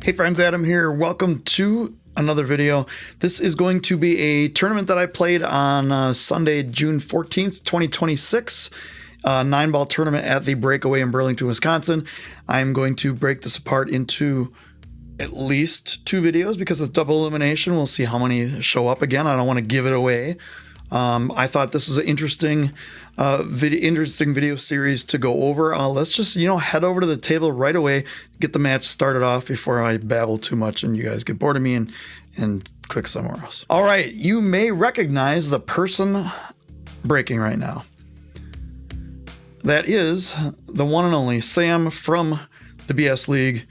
Hey friends, Adam here. Welcome to another video. This is going to be a tournament that I played on Sunday, June 14th, 2026. 9-ball tournament at the Breakaway in Burlington, Wisconsin. I'm going to break this apart into at least 2 videos because it's double elimination. We'll see how many show up again. I don't want to give it away. I thought this was an interesting video series to go over. Let's just, head over to the table right away, get the match started off before I babble too much and you guys get bored of me and click somewhere else. All right, you may recognize the person breaking right now. That is the one and only Sam from the BS League.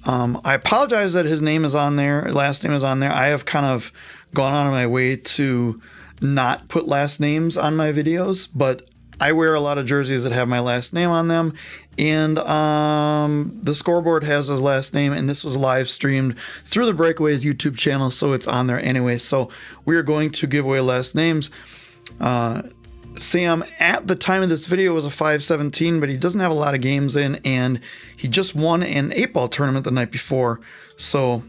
I apologize that his name is on there, last name is on there. I have kind of gone out of my way to not put last names on my videos, but I wear a lot of jerseys that have my last name on them, and the scoreboard has his last name, and this was live streamed through the Breakaways YouTube channel, so it's on there anyway. So we are going to give away last names. Sam, at the time of this video, was a 517, but he doesn't have a lot of games in, and he just won an 8-ball tournament the night before, so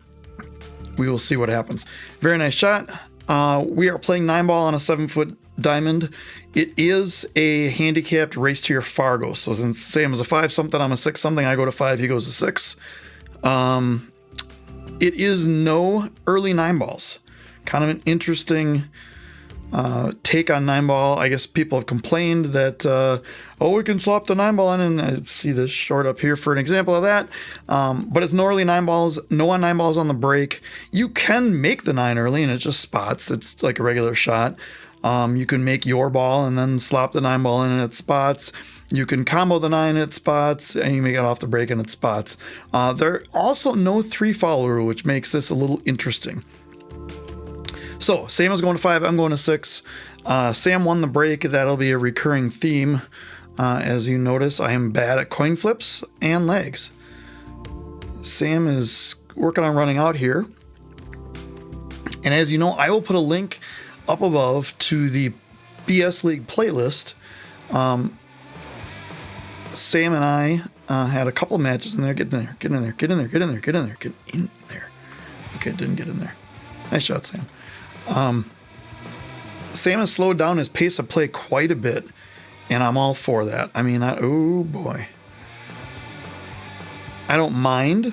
we will see what happens. Very nice shot. We are playing 9-ball on a 7-foot diamond. It is a handicapped race to your Fargo. So since Sam is a 5-something, I'm a 6-something. I go to 5, he goes to 6. It is no early 9-balls. Kind of an interesting take on 9-ball. I guess people have complained that, we can swap the 9-ball in, and I see this short up here for an example of that. But it's no early 9-balls, no on 9-balls on the break. You can make the 9 early, and it just spots. It's like a regular shot. You can make your ball and then slop the 9-ball in and it spots. You can combo the 9, it spots, and you make it off the break and it spots. There are also no 3-fall rule, which makes this a little interesting. So, Sam is going to 5, I'm going to 6. Sam won the break. That'll be a recurring theme. As you notice, I am bad at coin flips and legs. Sam is working on running out here. And as you know, I will put a link up above to the BS League playlist. Sam and I had a couple matches in there. Get in there, get in there, get in there, get in there, get in there, get in there. Okay, didn't get in there. Nice shot, Sam. Sam has slowed down his pace of play quite a bit, and I'm all for that. I mean, oh boy. I don't mind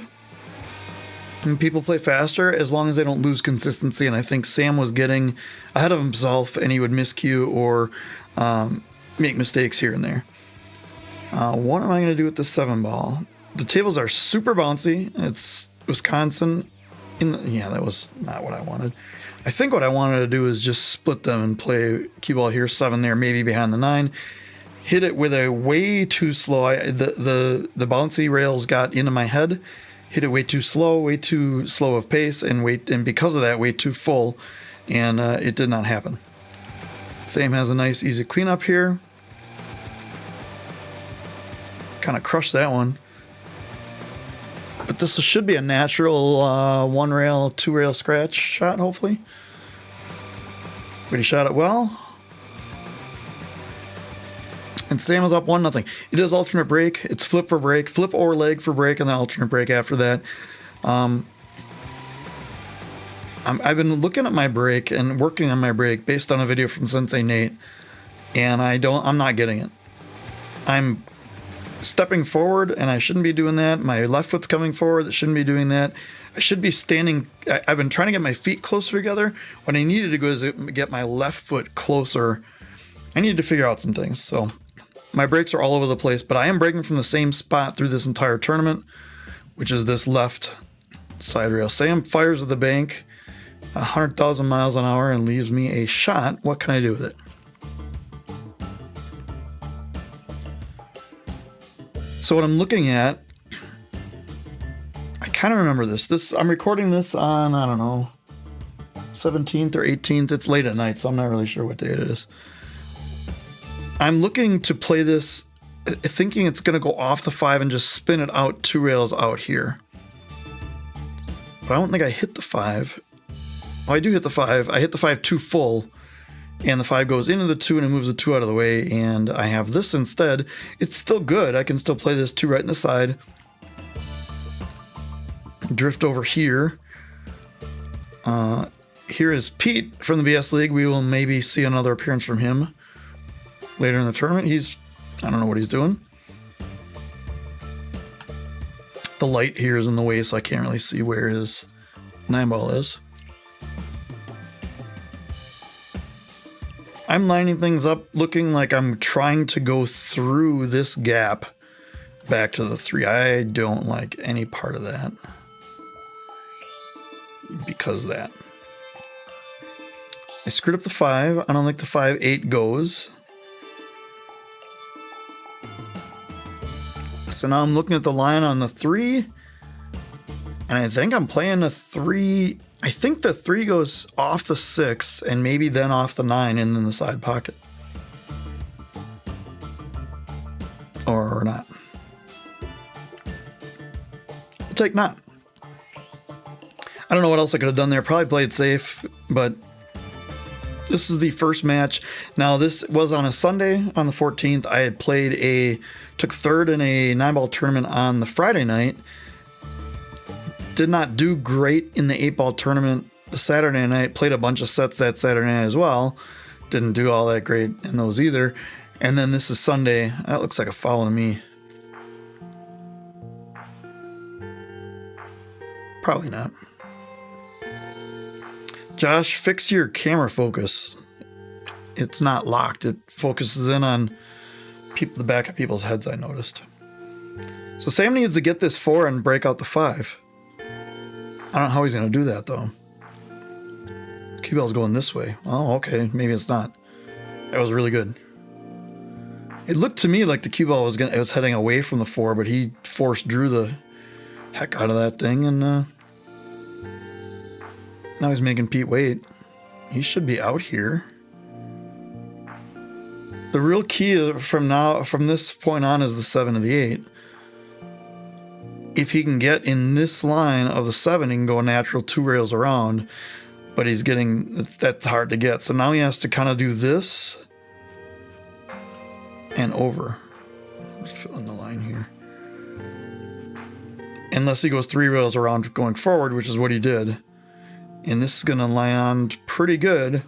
when people play faster as long as they don't lose consistency, and I think Sam was getting ahead of himself and he would miscue or make mistakes here and there. What am I going to do with the 7-ball? The tables are super bouncy. It's Wisconsin. Yeah, that was not what I wanted. I think what I wanted to do is just split them and play cue ball here, 7 there, maybe behind the 9. Hit it with a way too slow. The bouncy rails got into my head. Hit it way too slow of pace, and because of that, way too full, and it did not happen. Sam has a nice easy cleanup here. Kind of crushed that one. But this should be a natural 1-rail, 2-rail scratch shot, hopefully. But he shot it well. And Sam is up 1-0. It is alternate break. It's flip for break, flip or leg for break, and then alternate break after that. I've been looking at my break and working on my break based on a video from Sensei Nate, and I'm not getting it. I'm stepping forward, and I shouldn't be doing that. My left foot's coming forward. It shouldn't be doing that. I should be standing. I've been trying to get my feet closer together. What I needed to do is get my left foot closer. I needed to figure out some things. So my breaks are all over the place, but I am breaking from the same spot through this entire tournament, which is this left side rail. Sam fires at the bank 100,000 miles an hour and leaves me a shot. What can I do with it? So what I'm looking at, I kind of remember this. I'm recording this on, I don't know, 17th or 18th. It's late at night, so I'm not really sure what day it is. I'm looking to play this thinking it's going to go off the 5 and just spin it out 2 rails out here. But I don't think I hit the 5. Oh, I do hit the 5. I hit the 5 too full, and the 5 goes into the 2 and it moves the 2 out of the way, and I have this instead. It's still good. I can still play this 2 right in the side. drift over here. Here is Pete from the BS League. We will maybe see another appearance from him later in the tournament. I don't know what he's doing. The light here is in the way, so I can't really see where his 9-ball is. I'm lining things up looking like I'm trying to go through this gap back to the 3. I don't like any part of that. Because of that. I screwed up the 5. I don't think the 5-8 goes. So now I'm looking at the line on the 3. And I think I'm playing a 3. I think the 3 goes off the 6 and maybe then off the 9 and then the side pocket. Or not. I'll take not. I don't know what else I could have done there. Probably played safe, but this is the first match. Now, this was on a Sunday on the 14th. I had took third in a 9-ball tournament on the Friday night. Did not do great in the 8-ball tournament the Saturday night. Played a bunch of sets that Saturday night as well. Didn't do all that great in those either. And then this is Sunday. That looks like a foul to me. Probably not. Josh, fix your camera focus. It's not locked. It focuses in on the back of people's heads, I noticed. So Sam needs to get this 4 and break out the 5. I don't know how he's going to do that, though. Cue ball's going this way. Oh, okay. Maybe it's not. That was really good. It looked to me like the cue ball was heading away from the 4, but he drew the heck out of that thing, and now he's making Pete wait. He should be out here. The real key from this point on is the 7 and the 8. If he can get in this line of the 7, he can go a natural 2 rails around, but that's hard to get. So now he has to kind of do this and over. Let's fill in the line here. Unless he goes 3 rails around going forward, which is what he did. And this is going to land pretty good.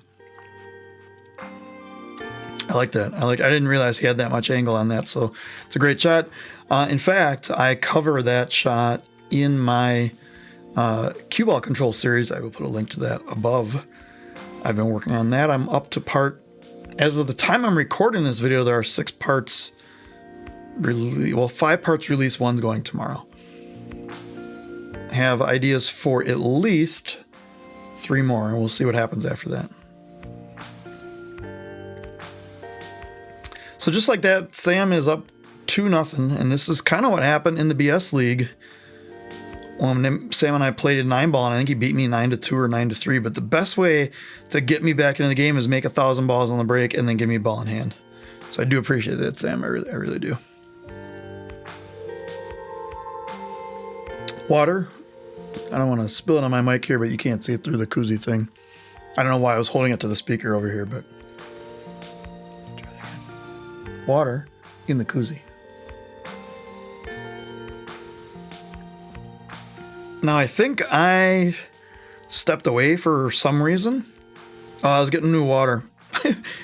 I like that. I didn't realize he had that much angle on that, so it's a great shot. In fact, I cover that shot in my cue ball control series. I will put a link to that above. I've been working on that. I'm up to part, as of the time I'm recording this video, there are 6 parts, 5 parts released, 1's going tomorrow. I have ideas for at least 3 more, and we'll see what happens after that. So just like that, Sam is up 2-0, and this is kind of what happened in the BS League. Sam and I played a 9-ball, and I think he beat me 9-2 or 9-3, but the best way to get me back into the game is make 1,000 balls on the break and then give me a ball in hand. So I do appreciate that, Sam. I really do. Water. I don't want to spill it on my mic here, but you can't see it through the koozie thing. I don't know why I was holding it to the speaker over here, but water in the koozie. Now I think I stepped away for some reason. Oh, I was getting new water.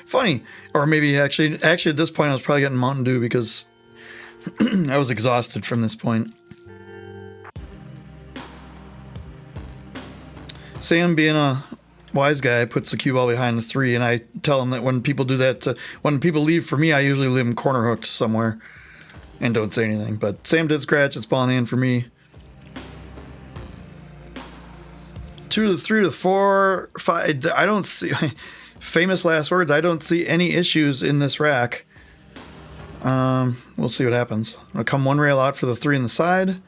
Funny. Or maybe actually at this point I was probably getting Mountain Dew because I was exhausted from this point. Sam, being a wise guy, puts the cue ball behind the 3, and I tell him that when people do that, when people leave for me, I usually leave them corner hooked somewhere and don't say anything. But Sam did scratch. It's ball in the hand for me. 2 to the 3 to the 4, 5. I don't see, famous last words, I don't see any issues in this rack. We'll see what happens. I'm going to come 1 rail out for the 3 in the side.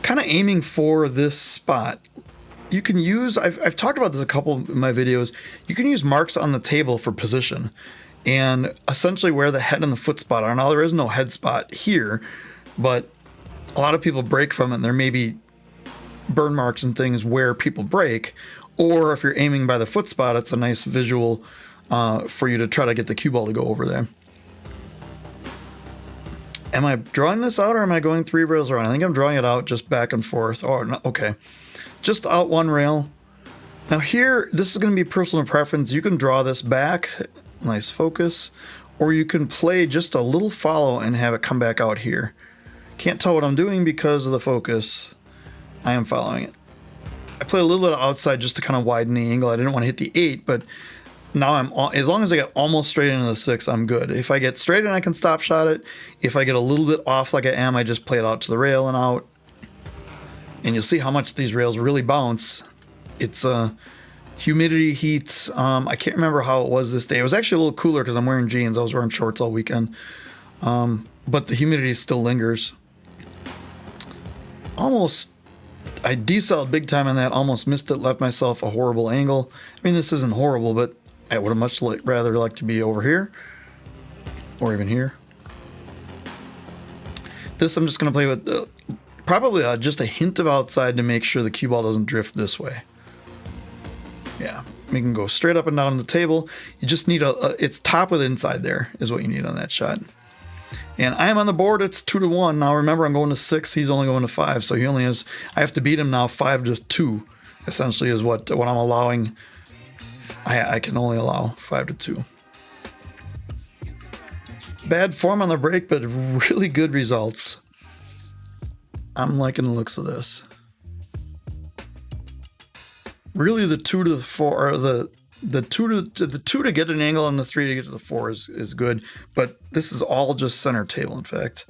Kind of aiming for this spot. You can use, I've talked about this a couple in my videos, you can use marks on the table for position and essentially where the head and the foot spot are. Now there is no head spot here, but a lot of people break from it and there may be burn marks and things where people break, or if you're aiming by the foot spot, it's a nice visual for you to try to get the cue ball to go over there. Am I drawing this out or am I going 3 rails around? I think I'm drawing it out just back and forth. Oh, no, okay. Just out 1 rail. Now here, this is going to be personal preference. You can draw this back, nice focus, or you can play just a little follow and have it come back out here. Can't tell what I'm doing because of the focus. I am following it. I play a little bit outside just to kind of widen the angle. I didn't want to hit the 8, but now as long as I get almost straight into the 6, I'm good. If I get straight in, I can stop shot it. If I get a little bit off like I am, I just play it out to the rail and out. And you'll see how much these rails really bounce. It's humidity, heat. I can't remember how it was this day. It was actually a little cooler because I'm wearing jeans. I was wearing shorts all weekend. But the humidity still lingers. Almost, I decelled big time on that. Almost missed it. Left myself a horrible angle. I mean, this isn't horrible, but I would have much rather liked to be over here. Or even here. This I'm just going to play with probably just a hint of outside to make sure the cue ball doesn't drift this way. Yeah, we can go straight up and down the table. You just need it's top with inside there is what you need on that shot. And I am on the board. It's 2-1. Now remember, I'm going to 6. He's only going to 5. So he only has, I have to beat him now 5-2, essentially is what I'm allowing. I can only allow 5-2. Bad form on the break, but really good results. I'm liking the looks of this. Really, the 2 to the 4, or the 2 to get an angle and the 3 to get to the 4 is good. But this is all just center table. In fact,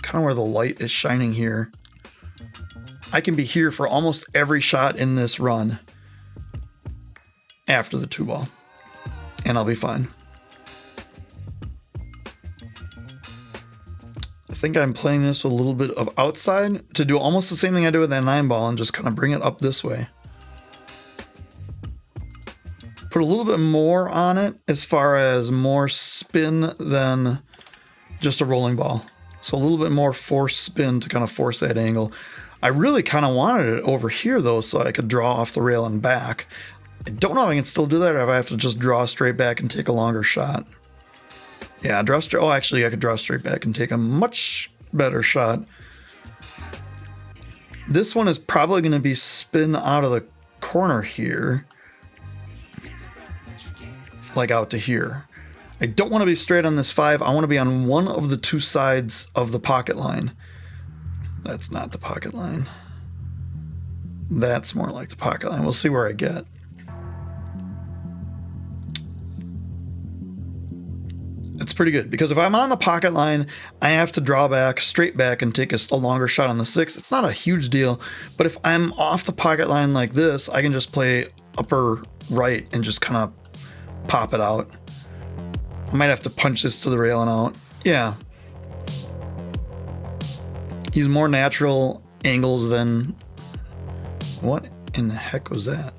kind of where the light is shining here. I can be here for almost every shot in this run after the 2 ball, and I'll be fine. I think I'm playing this with a little bit of outside to do almost the same thing I do with that 9 ball and just kind of bring it up this way. Put a little bit more on it as far as more spin than just a rolling ball. So a little bit more force spin to kind of force that angle. I really kind of wanted it over here though, so I could draw off the rail and back. I don't know if I can still do that or if I have to just draw straight back and take a longer shot. Yeah, draw straight. Oh, actually I could draw straight back and take a much better shot. This one is probably going to be spin out of the corner here. Like out to here. I don't want to be straight on this 5. I want to be on one of the 2 sides of the pocket line. That's not the pocket line. That's more like the pocket line. We'll see where I get. It's pretty good because if I'm on the pocket line, I have to draw back, straight back, and take a longer shot on the 6. It's not a huge deal, but if I'm off the pocket line like this, I can just play upper right and just kind of pop it out. I might have to punch this to the rail and out. Yeah. Use more natural angles than... What in the heck was that?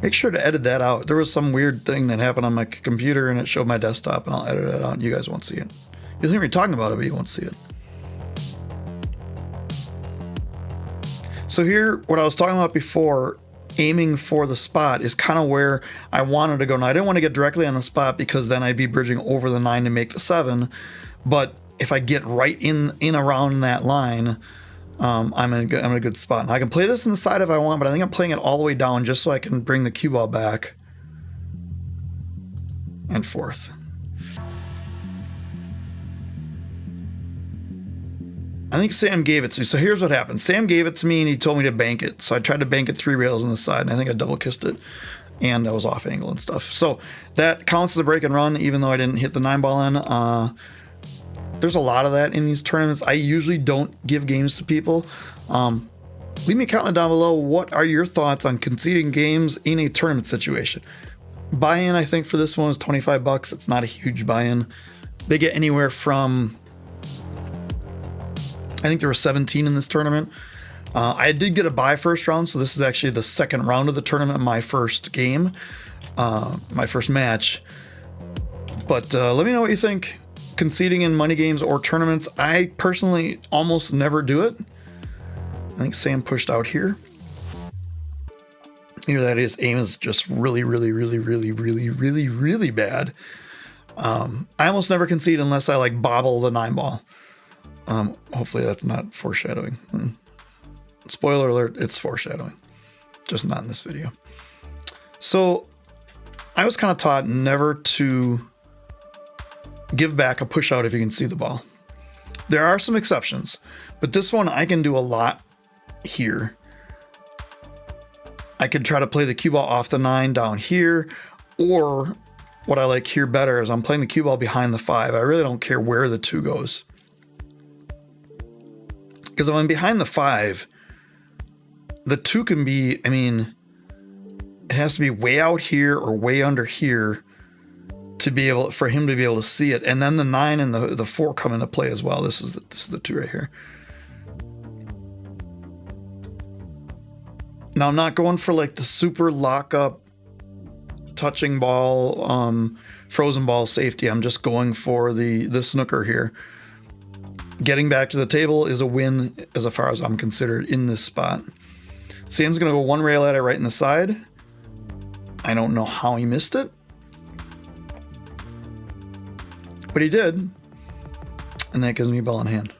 Make sure to edit that out. There was some weird thing that happened on my computer and it showed my desktop, and I'll edit it out and you guys won't see it. You'll hear me talking about it, but you won't see it. So here, what I was talking about before, aiming for the spot is kind of where I wanted to go. Now, I didn't want to get directly on the spot because then I'd be bridging over the 9 to make the 7. But if I get right in around that line, I'm in a good spot. Now, I can play this on the side if I want, but I think I'm playing it all the way down just so I can bring the cue ball back and forth. I think Sam gave it to me. So here's what happened. Sam gave it to me and he told me to bank it. So I tried to bank it 3 rails on the side, and I think I double kissed it. And I was off angle and stuff. So that counts as a break and run, even though I didn't hit the 9 ball in. There's a lot of that in these tournaments. I usually don't give games to people. Leave me a comment down below. What are your thoughts on conceding games in a tournament situation? Buy-in, I think, for this one is $25. It's not a huge buy-in. They get anywhere from... I think there were 17 in this tournament. I did get a bye first round, so this is actually the second round of the tournament, my first game, my first match. But let me know what you think. Conceding in money games or tournaments, I personally almost never do it. I think Sam pushed out here. Either that is, aim is just really bad. I almost never concede unless I like bobble the 9 ball. Hopefully that's not foreshadowing. Spoiler alert, it's foreshadowing. Just not in this video. So I was kind of taught never to give back a push out if you can see the ball. There are some exceptions, but this one I can do a lot here. I could try to play the cue ball off the 9 down here, or what I like here better is I'm playing the cue ball behind the 5. I really don't care where the 2 goes. Because when I'm behind the 5, the 2 can be, I mean, it has to be way out here or way under here to be able, for him to be able to see it. And then the 9 and the 4 come into play as well. This is the 2 right here. Now I'm not going for like the super lock up touching ball, frozen ball safety. I'm just going for the snooker here. Getting back to the table is a win as far as I'm considered in this spot. Sam's gonna go 1 rail at it right in the side. I don't know how he missed it, but he did, and that gives me ball in hand.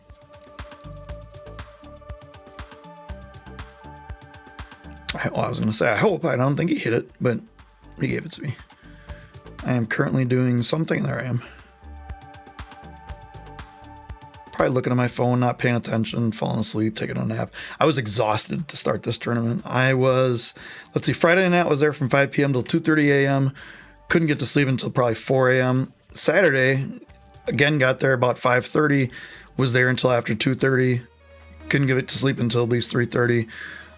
I was going to say, I hope. I don't think he hit it, but he gave it to me. I am currently doing something. There I am. Probably looking at my phone, not paying attention, falling asleep, taking a nap. I was exhausted to start this tournament. I was, let's see, Friday night I was there from 5 p.m. till 2:30 a.m. Couldn't get to sleep until probably 4 a.m. Saturday, again, got there about 5:30. Was there until after 2:30. Couldn't get to sleep until at least 3:30.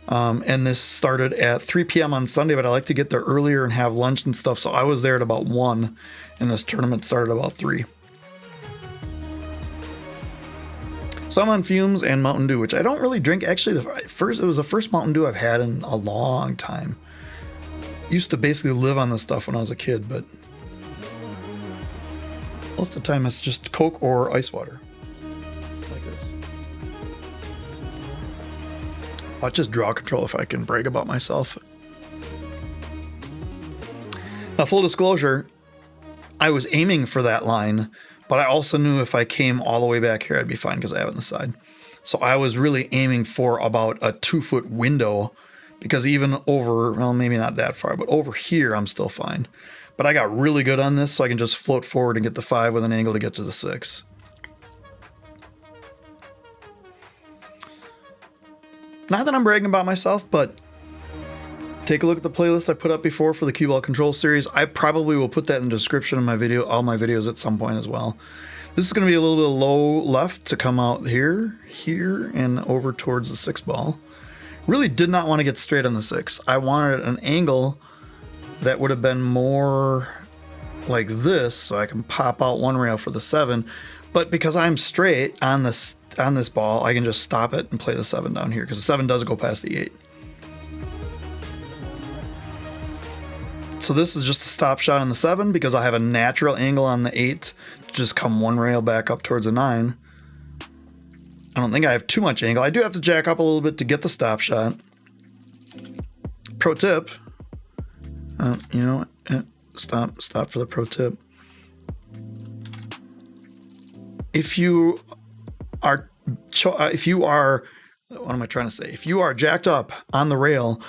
And this started at 3 p.m. on Sunday, but I like to get there earlier and have lunch and stuff. So I was there at about 1, and this tournament started about 3. So I'm on fumes and Mountain Dew, which I don't really drink. Actually, it was the first Mountain Dew I've had in a long time. Used to basically live on this stuff when I was a kid, but most of the time it's just Coke or ice water. Like this. I'll just draw control if I can brag about myself. Now, full disclosure, I was aiming for that line, but I also knew if I came all the way back here, I'd be fine because I have it on the side. So I was really aiming for about a 2-foot window, because even over, well, maybe not that far, but over here, I'm still fine. But I got really good on this, so I can just float forward and get the 5 with an angle to get to the 6. Not that I'm bragging about myself, but take a look at the playlist I put up before for the cue ball control series. I probably will put that in the description of my video, all my videos at some point as well. This is going to be a little bit low left to come out here, and over towards the 6 ball. Really did not want to get straight on the 6. I wanted an angle that would have been more like this, so I can pop out 1 rail for the 7. But because I'm straight on this ball, I can just stop it and play the 7 down here, because the 7 does go past the 8. So this is just a stop shot on the 7 because I have a natural angle on the 8 to just come 1 rail back up towards the 9. I don't think I have too much angle. I do have to jack up a little bit to get the stop shot. Pro tip. You know what? Stop for the pro tip. If you are, what am I trying to say? If you are jacked up on the rail,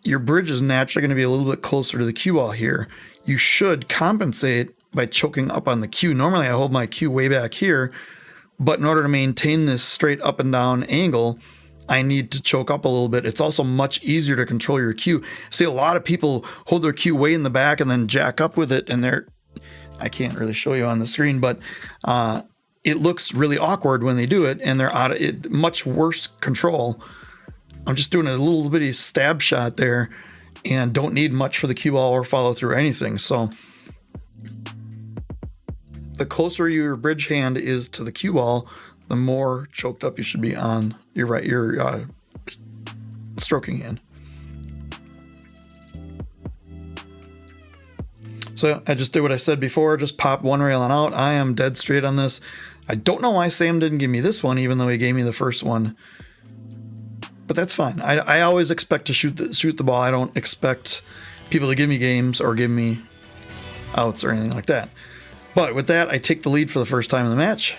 your bridge is naturally going to be a little bit closer to the cue ball here. You should compensate by choking up on the cue. Normally I hold my cue way back here, but in order to maintain this straight up and down angle, I need to choke up a little bit. It's also much easier to control your cue. See, a lot of people hold their cue way in the back and then jack up with it, and I can't really show you on the screen, but it looks really awkward when they do it, and they're out of it, much worse control. I'm just doing a little bitty stab shot there and don't need much for the cue ball or follow through or anything. So the closer your bridge hand is to the cue ball, the more choked up you should be on your stroking hand. So I just did what I said before, just pop 1 rail and out. I am dead straight on this. I don't know why Sam didn't give me this one, even though he gave me the first one. But that's fine. I always expect to shoot the ball. I don't expect people to give me games or give me outs or anything like that. But with that, I take the lead for the first time in the match.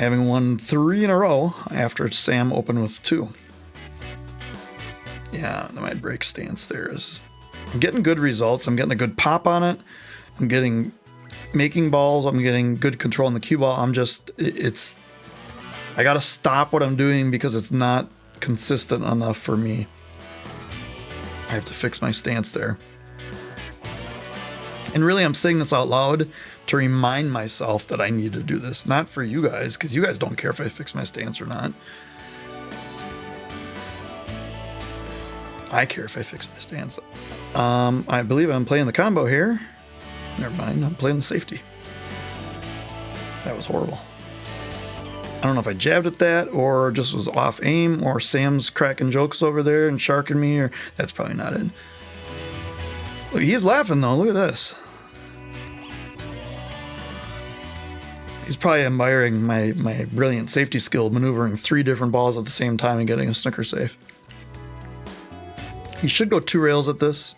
having won 3 in a row after Sam opened with 2. Yeah, my break stance there is... I'm getting good results. I'm getting a good pop on it. I'm getting making balls. I'm getting good control on the cue ball. I'm just... I gotta stop what I'm doing because it's not consistent enough for me. I have to fix my stance there. And really, I'm saying this out loud to remind myself that I need to do this. Not for you guys, because you guys don't care if I fix my stance or not. I care if I fix my stance. I believe I'm playing the combo here. Never mind, I'm playing the safety. That was horrible. I don't know if I jabbed at that or just was off aim or Sam's cracking jokes over there and sharking me, or that's probably not it. Look, he's laughing though. Look at this. He's probably admiring my brilliant safety skill, maneuvering 3 different balls at the same time and getting a snooker safe. He should go 2 rails at this.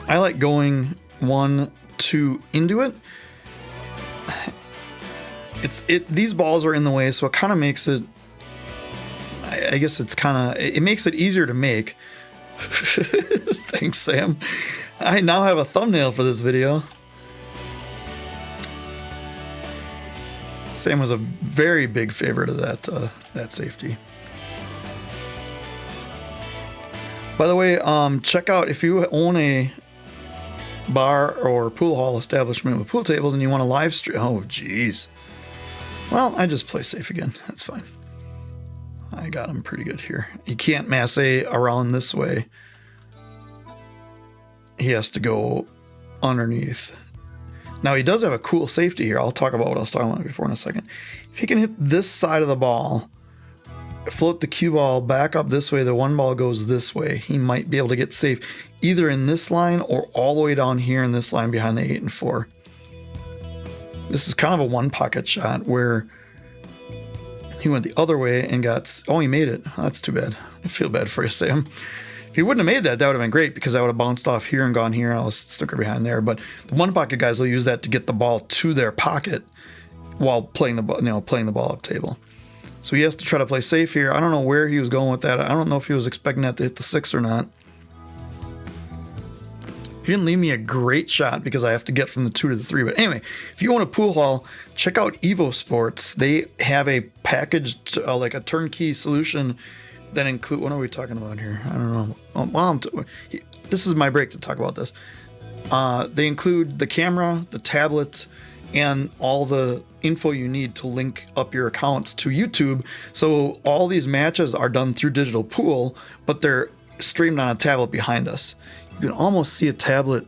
I like going 1, 2 into it. These balls are in the way, so it kind of makes it, I guess it makes it easier to make. Thanks, Sam. I now have a thumbnail for this video. Sam was a very big favorite of that safety. By the way, check out if you own a bar or pool hall establishment with pool tables and you want to live stream. Oh, geez. Well, I just play safe again. That's fine. I got him pretty good here. He can't masse around this way. He has to go underneath. Now, he does have a cool safety here. I'll talk about what I was talking about before in a second. If he can hit this side of the ball, float the cue ball back up this way, the 1 ball goes this way, he might be able to get safe either in this line or all the way down here in this line behind the 8 and 4. This is kind of a 1 pocket shot where he went the other way and got... Oh, he made it. Oh, that's too bad. I feel bad for you, Sam. If he wouldn't have made that, that would have been great because I would have bounced off here and gone here and I was snooker behind there. But the 1 pocket guys will use that to get the ball to their pocket while playing the ball up table. So he has to try to play safe here. I don't know where he was going with that. I don't know if he was expecting that to hit the 6 or not. He didn't leave me a great shot because I have to get from the 2 to the 3. But anyway, if you own a pool hall, check out Evo Sports. They have a packaged, like a turnkey solution that include... What are we talking about here? I don't know. This is my break to talk about this. They include the camera, the tablet, and all the info you need to link up your accounts to YouTube. So all these matches are done through Digital Pool, but they're streamed on a tablet behind us. You can almost see a tablet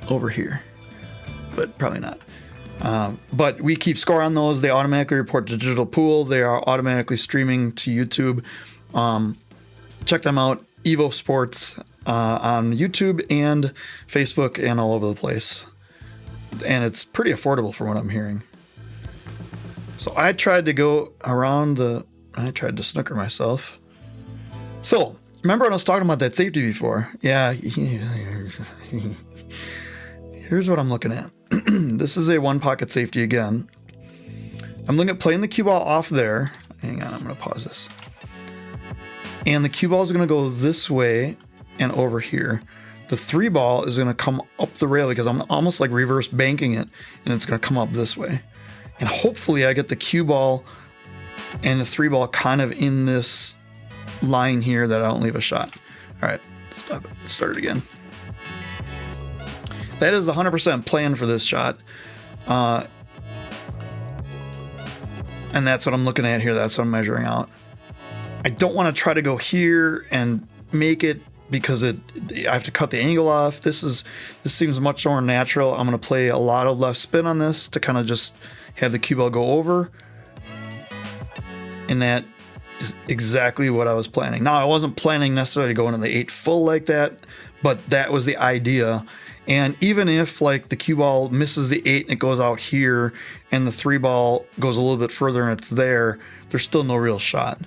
over here, but probably not. But we keep score on those. They automatically report to Digital Pool. They are automatically streaming to YouTube. Check them out. Evo Sports on YouTube and Facebook and all over the place. And it's pretty affordable for what I'm hearing. So I tried to go around I tried to snooker myself. So, remember when I was talking about that safety before? Yeah. Here's what I'm looking at. This is a 1 pocket safety again. I'm looking at playing the cue ball off there. Hang on, I'm going to pause this. And the cue ball is going to go this way and over here. The 3 ball is going to come up the rail because I'm almost like reverse banking it, and it's going to come up this way. And hopefully I get the cue ball and the 3 ball kind of in this line here that I don't leave a shot. All right, stop it. Start it again. That is the 100% plan for this shot. And that's what I'm looking at here. That's what I'm measuring out. I don't want to try to go here and make it because I have to cut the angle off. This seems much more natural. I'm going to play a lot of left spin on this to kind of just have the cue ball go over. And that is exactly what I was planning. Now, I wasn't planning necessarily to go into the 8 full like that, but that was the idea. And even if like the cue ball misses the 8 and it goes out here and the 3 ball goes a little bit further and it's there, there's still no real shot.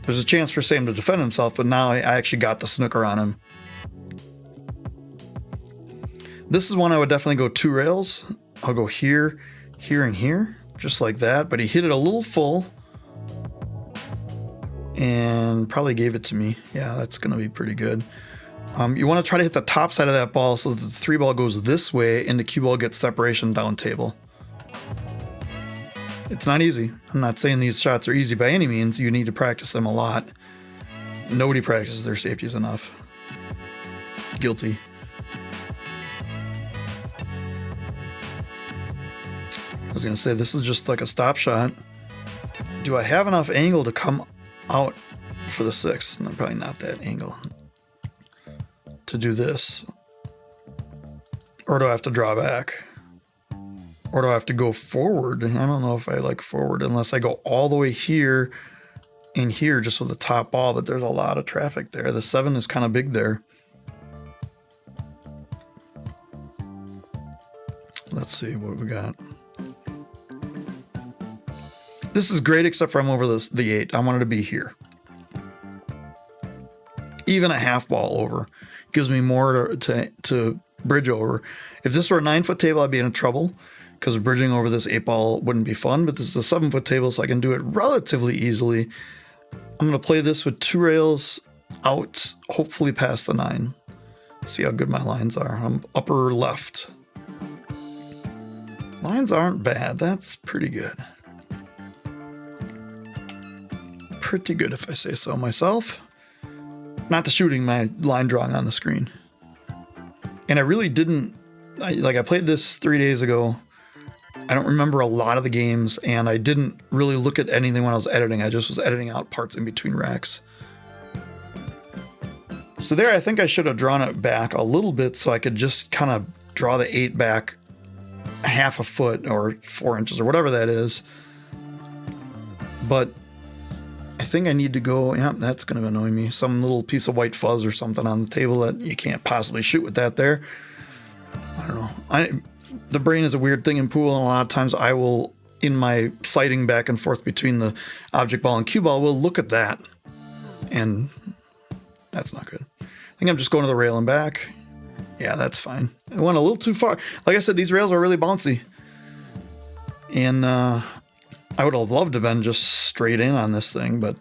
There's a chance for Sam to defend himself, but now I actually got the snooker on him. This is one I would definitely go 2 rails. I'll go here, here, and here. just like that, but he hit it a little full and probably gave it to me. Yeah, that's going to be pretty good. You want to try to hit the top side of that ball so that the 3 ball goes this way and the cue ball gets separation down table. It's not easy. I'm not saying these shots are easy by any means. You need to practice them a lot. Nobody practices their safeties enough. Guilty. I was going to say, this is just like a stop shot. Do I have enough angle to come out for the 6? No, probably not that angle to do this. Or do I have to draw back? Or do I have to go forward? I don't know if I like forward unless I go all the way here and here just with the top ball, but there's a lot of traffic there. The 7 is kind of big there. Let's see what we got. This is great, except for I'm over the 8. I wanted to be here. Even a half ball over gives me more to bridge over. If this were a 9-foot table, I'd be in trouble because bridging over this 8 ball wouldn't be fun, but this is a 7-foot table, so I can do it relatively easily. I'm going to play this with 2 rails out, hopefully past the 9. See how good my lines are. I'm upper left. Lines aren't bad. That's pretty good. Pretty good if I say so myself. Not the shooting, my line drawing on the screen. And I really didn't, I played this 3 days ago. I don't remember a lot of the games, and I didn't really look at anything when I was editing. I just was editing out parts in between racks. So there, I think I should have drawn it back a little bit so I could just kind of draw the 8 back half a foot or 4 inches or whatever that is. But I think I need to go, yeah, that's going to annoy me. Some little piece of white fuzz or something on the table that you can't possibly shoot with that there. I don't know. The brain is a weird thing in pool, and a lot of times I will, in my sighting back and forth between the object ball and cue ball, will look at that. And that's not good. I think I'm just going to the rail and back. Yeah, that's fine. I went a little too far. Like I said, these rails are really bouncy. And I would have loved to have been just straight in on this thing, but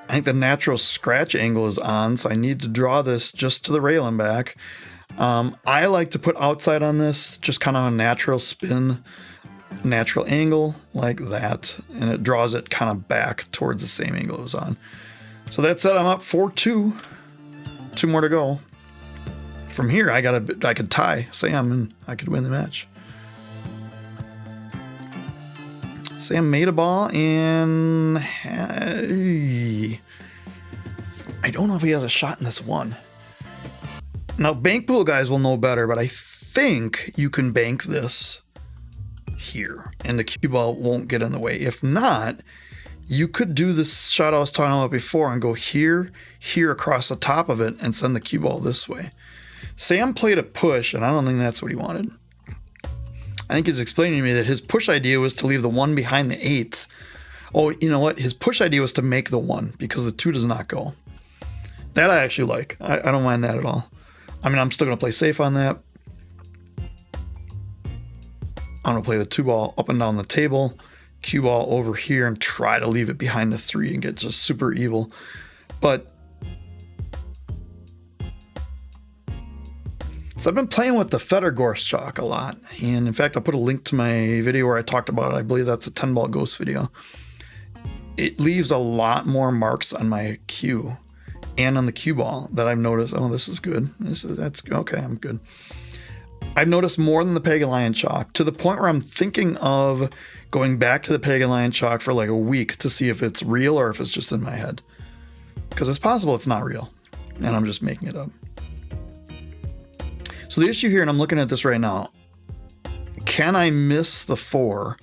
I think the natural scratch angle is on, so I need to draw this just to the rail and back. I like to put outside on this, just kind of a natural spin, natural angle like that, and it draws it kind of back towards the same angle it was on. So that said, I'm up 4-2. 2 more to go. From here, I could tie Sam and I could win the match. Sam made a ball, and I don't know if he has a shot in this one. Now, bank pool guys will know better, but I think you can bank this here, and the cue ball won't get in the way. If not, you could do this shot I was talking about before and go here, here across the top of it, and send the cue ball this way. Sam played a push, and I don't think that's what he wanted. I think he's explaining to me that his push idea was to leave the 1 behind the 8. Oh, you know what? His push idea was to make the 1 because the 2 does not go. That I actually like. I don't mind that at all. I mean, I'm still going to play safe on that. I'm going to play the 2 ball up and down the table, cue ball over here, and try to leave it behind the 3 and get just super evil. But so I've been playing with the Fedor Gorst chalk a lot. And in fact, I'll put a link to my video where I talked about it. I believe that's a 10-ball ghost video. It leaves a lot more marks on my cue and on the cue ball that I've noticed. Oh, this is good. That's okay. I'm good. I've noticed more than the Pegalion chalk, to the point where I'm thinking of going back to the Pegalion chalk for like a week to see if it's real or if it's just in my head. Because it's possible it's not real and I'm just making it up. So the issue here, and I'm looking at this right now, can I miss the 4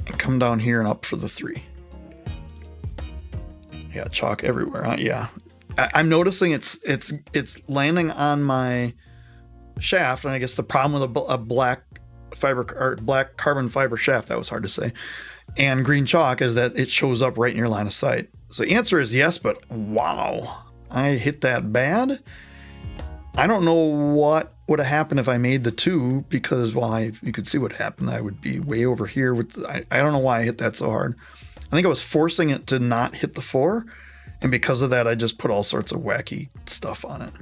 and come down here and up for the 3? Yeah, chalk everywhere, huh? Yeah. I'm noticing it's landing on my shaft, and I guess the problem with a black fiber or black carbon fiber shaft, that was hard to say, and green chalk is that it shows up right in your line of sight. So the answer is yes, but wow, I hit that bad. I don't know what would have happened if I made the 2, because, well, you could see what happened. I would be way over here with, I don't know why I hit that so hard. I think I was forcing it to not hit the 4, and because of that, I just put all sorts of wacky stuff on it.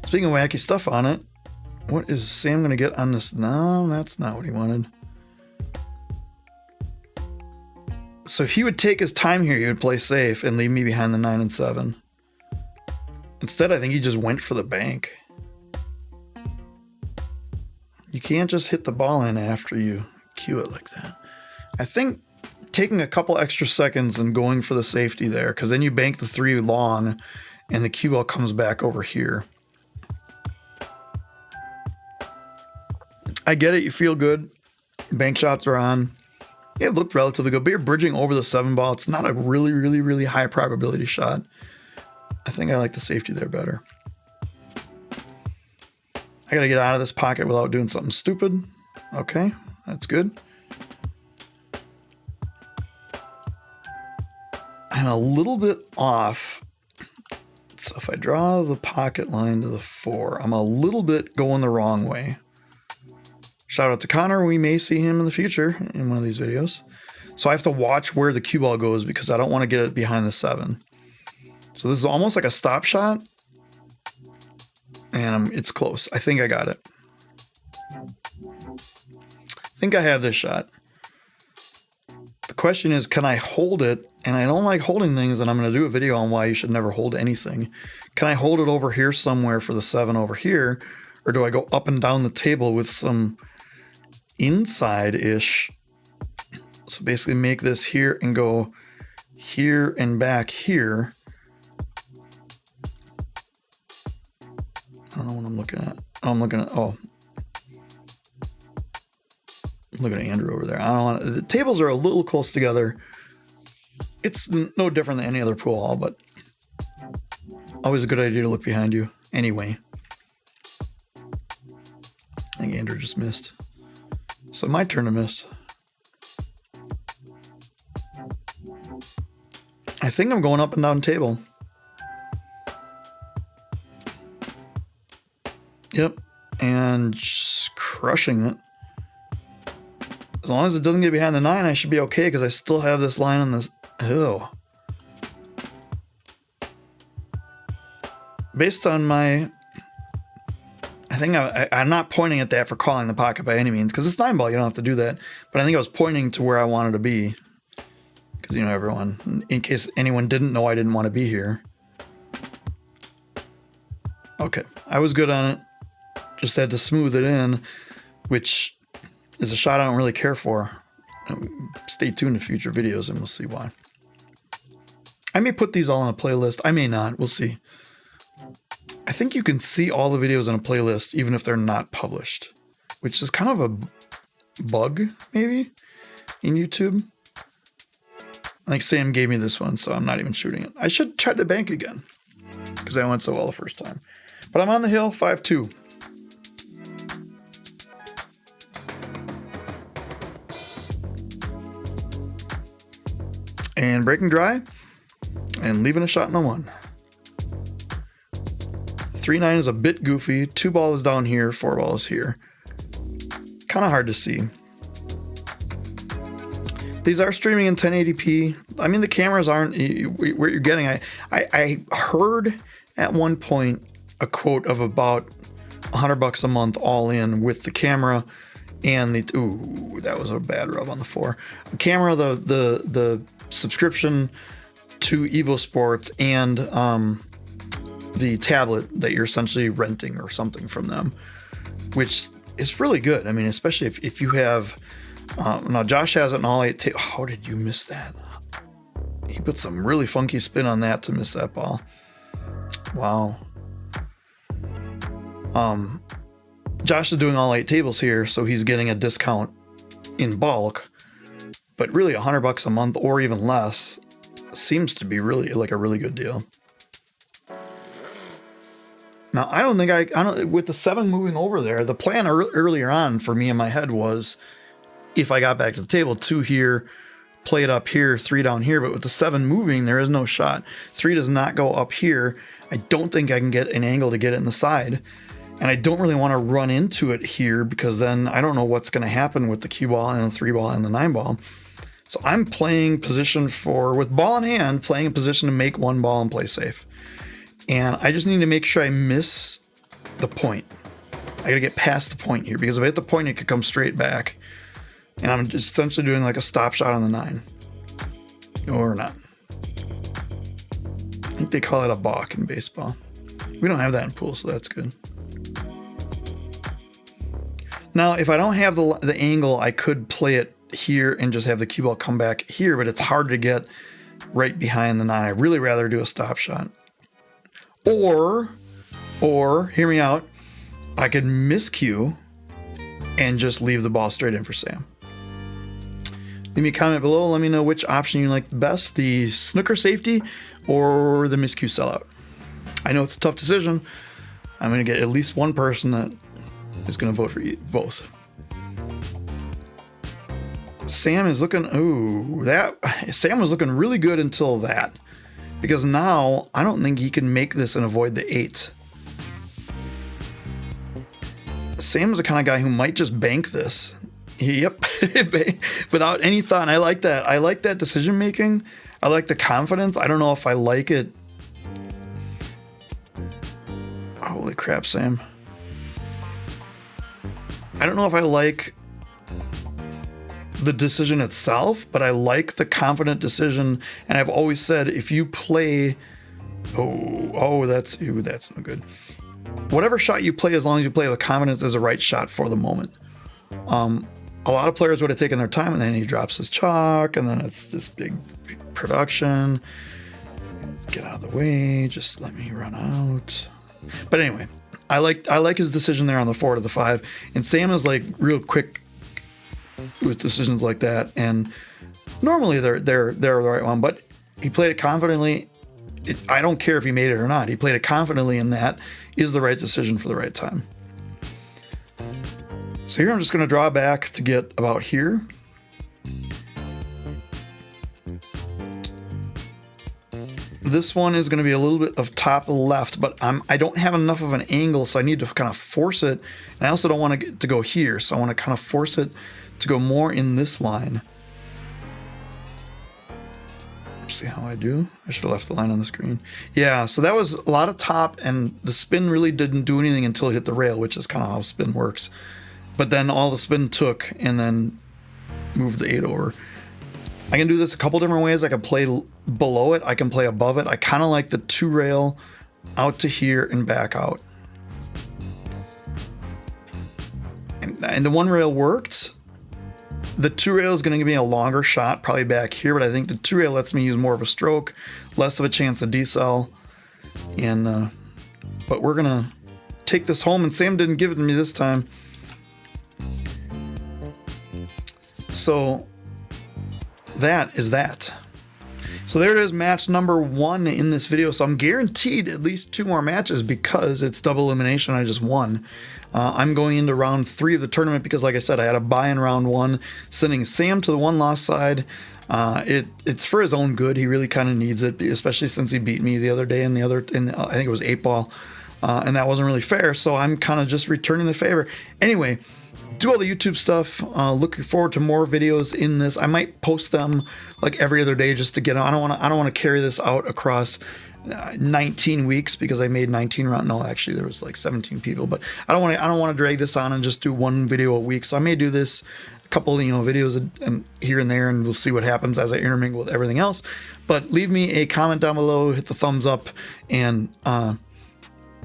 Speaking of wacky stuff on it, what is Sam going to get on this? No, that's not what he wanted. So if he would take his time here, he would play safe and leave me behind the 9 and 7. Instead, I think he just went for the bank. You can't just hit the ball in after you cue it like that. I think taking a couple extra seconds and going for the safety there, because then you bank the 3 long and the cue ball comes back over here. I get it. You feel good. Bank shots are on. It looked relatively good, but you're bridging over the 7 ball. It's not a really, really, really high probability shot. I think I like the safety there better. I got to get out of this pocket without doing something stupid. Okay, that's good. I'm a little bit off. So if I draw the pocket line to the 4, I'm a little bit going the wrong way. Shout out to Connor. We may see him in the future in one of these videos. So I have to watch where the cue ball goes because I don't want to get it behind the 7. So this is almost like a stop shot. And it's close. I think I got it. I think I have this shot. The question is, can I hold it? And I don't like holding things, and I'm going to do a video on why you should never hold anything. Can I hold it over here somewhere for the 7 over here? Or do I go up and down the table with some inside-ish? So basically make this here and go here and back here. I don't know what I'm looking at. Oh, I'm looking at, look at Andrew over there. I don't want to, the tables are a little close together. It's no different than any other pool hall, but always a good idea to look behind you. Anyway, I think Andrew just missed. So my turn to miss. I think I'm going up and down table. Yep, and just crushing it. As long as it doesn't get behind the 9, I should be okay because I still have this line on this. Ew. Based on my, I think I'm not pointing at that for calling the pocket by any means because it's 9 ball. You don't have to do that. But I think I was pointing to where I wanted to be because, you know, everyone, in case anyone didn't know I didn't want to be here. Okay, I was good on it. Just had to smooth it in, which is a shot I don't really care for. Stay tuned to future videos and we'll see why. I may put these all in a playlist. I may not. We'll see. I think you can see all the videos in a playlist even if they're not published, which is kind of a bug maybe in YouTube. I think Sam gave me this one, so I'm not even shooting it. I should try the bank again because I went so well the first time. But I'm on the hill, 5-2. And breaking dry and leaving a shot in the 1. 3-9 is a bit goofy. 2 ball is down here, 4 ball is here. Kind of hard to see. These are streaming in 1080p. I mean, the cameras aren't where you're getting. I heard at one point a quote of about $100 a month all in with the camera and the, ooh, that was a bad rub on the 4. The camera, the subscription to Evo Sports and the tablet that you're essentially renting or something from them, which is really good. I mean, especially if you have, now Josh has an all 8 table. How did you miss that? He put some really funky spin on that to miss that ball. Wow. Josh is doing all 8 tables here, so he's getting a discount in bulk, but really $100 a month or even less seems to be really like a really good deal. Now, I don't think with the 7 moving over there, the plan earlier on for me in my head was if I got back to the table, 2 here, play it up here, 3 down here, but with the 7 moving, there is no shot. 3 does not go up here. I don't think I can get an angle to get it in the side. And I don't really want to run into it here because then I don't know what's going to happen with the cue ball and the 3 ball and the 9 ball. So I'm playing position for, with ball in hand, playing a position to make 1 ball and play safe. And I just need to make sure I miss the point. I got to get past the point here because if I hit the point, it could come straight back. And I'm just essentially doing like a stop shot on the 9. Or not. I think they call it a balk in baseball. We don't have that in pool, so that's good. Now, if I don't have the angle, I could play it here and just have the cue ball come back here, but it's hard to get right behind the 9. I'd really rather do a stop shot. Or, hear me out, I could miscue and just leave the ball straight in for Sam. Leave me a comment below. Let me know which option you like the best, the snooker safety or the miscue sellout. I know it's a tough decision. I'm going to get at least one person that is going to vote for both. Sam is looking, Sam was looking really good until that. Because now I don't think he can make this and avoid the 8. Sam is the kind of guy who might just bank this. Yep, without any thought. And I like that. I like that decision making. I like the confidence. I don't know if I like it. Holy crap, Sam. I don't know if I like the decision itself, but I like the confident decision. And I've always said, if you play, that's no good. Whatever shot you play, as long as you play with confidence, is the right shot for the moment. A lot of players would have taken their time, and then he drops his chalk, and then it's this big production. Get out of the way. Just let me run out. But anyway, I like his decision there on the 4 to the 5, and Sam is like real quick with decisions like that, and normally they're the right one, but he played it confidently. I don't care if he made it or not. He played it confidently, and that is the right decision for the right time. So here I'm just going to draw back to get about here. This one is going to be a little bit of top left, but I don't have enough of an angle, so I need to kind of force it. And I also don't want to go here, so I want to kind of force it to go more in this line. See how I do? I should have left the line on the screen. Yeah, so that was a lot of top, and the spin really didn't do anything until it hit the rail, which is kind of how spin works. But then all the spin took and then moved the 8 over. I can do this a couple different ways. I can play below it. I can play above it. I kind of like the 2 rail out to here and back out. And the 1 rail worked. The 2 rail is going to give me a longer shot, probably back here, but I think the 2 rail lets me use more of a stroke, less of a chance of decel. And but we're going to take this home, and Sam didn't give it to me this time. So that is that. So there it is, match number 1 in this video. So I'm guaranteed at least 2 more matches because it's double elimination. I just won. I'm going into round 3 of the tournament because, like I said, I had a bye in round 1, sending Sam to the 1-loss side. It's for his own good. He really kind of needs it, especially since he beat me the other day in I think it was 8 ball, and that wasn't really fair. So I'm kind of just returning the favor. Anyway, do all the YouTube stuff. Looking forward to more videos in this. I might post them like every other day just to get on. I don't want to carry this out across 19 weeks because I made 19 rounds. No, actually there was like 17 people, but I don't want to drag this on and just do 1 video a week. So I may do this a couple, videos and here and there, and we'll see what happens as I intermingle with everything else. But leave me a comment down below, hit the thumbs up, and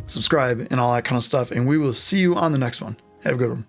subscribe and all that kind of stuff. And we will see you on the next one. Have a good one.